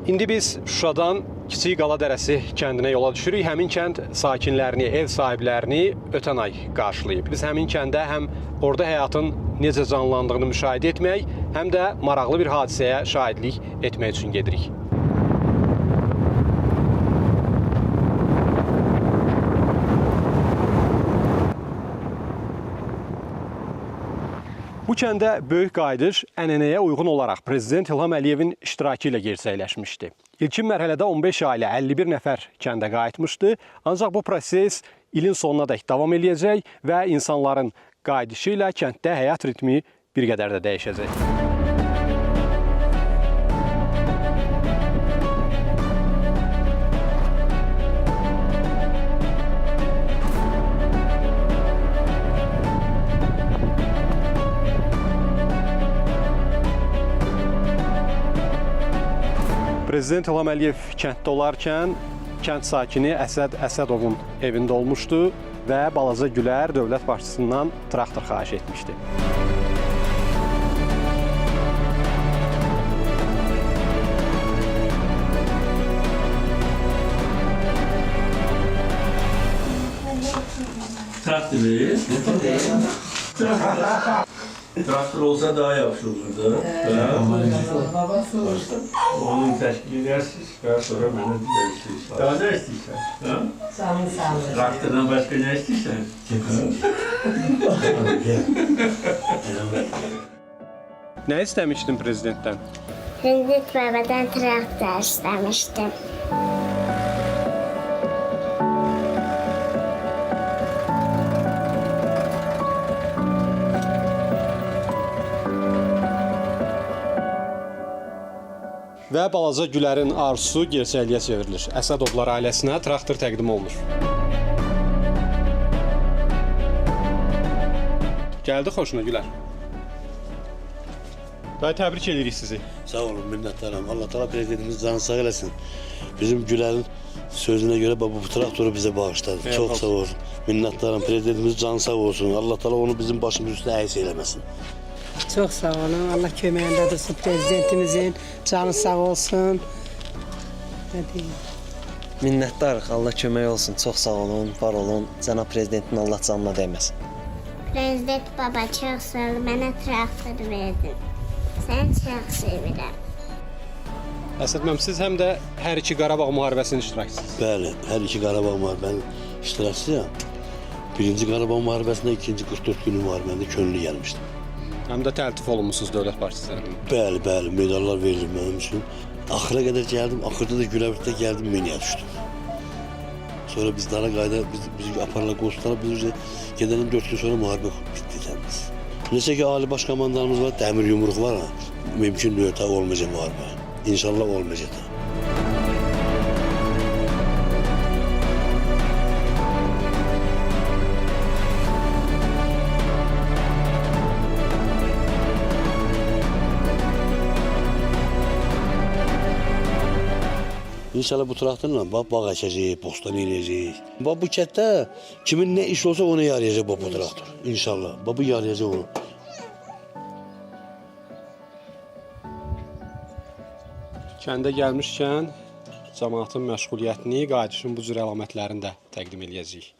İndi biz Şuşadan Kiçik Qala Dərəsi kəndinə yola düşürük. Həmin kənd sakinlərini, ev sahiblərini ötən ay qarşılayıb. Biz həmin kəndə həm orada həyatın necə canlandığını müşahidə etmək, həm də maraqlı bir hadisəyə şahidlik etmək üçün gedirik. Bu kəndə böyük qayıdış ənənəyə uyğun olaraq Prezident İlham Əliyevin iştirakı ilə gerçəkləşmişdi. İlkin mərhələdə 15 ailə 51 nəfər kəndə qayıtmışdı. Ancaq bu proses ilin sonuna dək davam eləyəcək və insanların qayıdışı ilə kənddə həyat ritmi bir qədər də dəyişəcək. Prezident İlham Əliyev kənddə olarkən kənd sakini Əsəd Əsədovun evində olmuşdu və balaca Gülər dövlət başçısından traktor xahiş etmişdi. Traktör olsa daha yaxşı olurdu. Onun təşkil edərsiniz və sonra mənə deyərsiniz. Daha nə istəyirsən? Sağ olun. Traktordan başqa nə istəyirsən? Nə istəmişdin prezidentdən? Prezident babadan traktor istəmişdim. Və balaca Gülərin arzusu gerçəkliyə çevrilir. Əsədovlar ailəsinə traktor təqdim olunur. Gəldi xoşuna Gülər. Dayı, təbrik edirik sizi. Sağ olun, minnətdaram. Allah Teala prezidentimiz canı sağ eləsin. Bizim Gülərin sözünə görə bu traktoru bizə bağışladı. Çox sağ olun. Minnətdaram. Prezidentimiz canı sağ olsun. Allah Teala onu bizim başımız üstünə əks eləməsin. Çok sağ olun. Allah köməyində dursun prezidentimizin. Canı sağ olsun. Ne diyeyim? Minnətdarıq. Allah kömək olsun. Çox sağ olun, var olun. Cənab prezidentin Allah canına dəyməsin. Prezident baba çox sağ ol, mənə traktor verdin. Sən çox sevirəm. Əsəd müəllim, siz həm də hər iki Qarabağ müharibəsinin iştirakçısınız. Bəli, hər iki Qarabağ müharibənin iştirakçısıyam. Birinci Qarabağ müharibəsində, ikinci 44 günlük müharibəndə könüllü gəlmişdim. Həm də təltif olunmusunuz dövlət başçısı tərəfindən. Bəli, bəli, medallar verilir mənim üçün. Axıra qədər gəldim, axırda da Güləbirtdə gəldim, meniyə düşdüm. Sonra biz dara qayda, bizi aparırlar qoltuqlara, biz gedənin 4 gün sonra müharibə bitdi təmiz. Necə ki, Ali Baş Komandanımız var, dəmir yumruq var, mümkün deyil, olmayacaq müharibə. İnşallah olmayacaq da. İnşallah bu traktorla bağ əkəcək, bostan eləyəcək. Bu kənddə kimin nə iş olsa ona yarayacaq bu traktor. İnşallah. Bu yarayacaq onu. Kəndə gəlmişkən cəmaatın məşğuliyyətini, qayıdışın bu cür əlamətlərini də təqdim edəcəyik.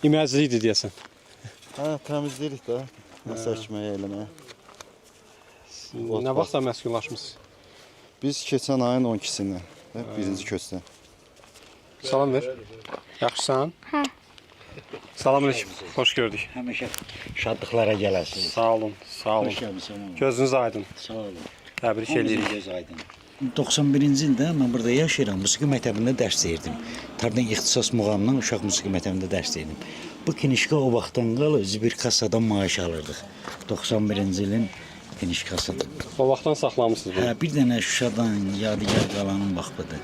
İməzlikdir deyəsən. Hə, təmizləyirik də. Masa əkməyə, eləməyə. Nə vaxtda məskunlaşmısınız? Biz keçən ayın 12-sindən, birinci köçdən. Salam ver. Yaxşısan? Hə. Salam aleyküm. Xoş gördük. Həmişə şadlıqlara gələsiniz. Sağ olun, sağ olun. Xoş gəlmisiniz. Gözünüz aydın. Sağ olun. Təbrik edirik. Göz aydın. 91-ci ildə mən burada yaşayıram. Musiqi məktəbində dərs deyirdim. Tardan ixtisas muğamından uşaq musiqi məktəbində dərs deyirdim. Bu kinişka o vaxtdan qalır, bir kassadan maaş alırdıq. 91-ci ilin kinişkasıdır. O vaxtdan saxlamısınız bunu? Hə, bir dənə Şuşadan yadigar qalanım bax budur.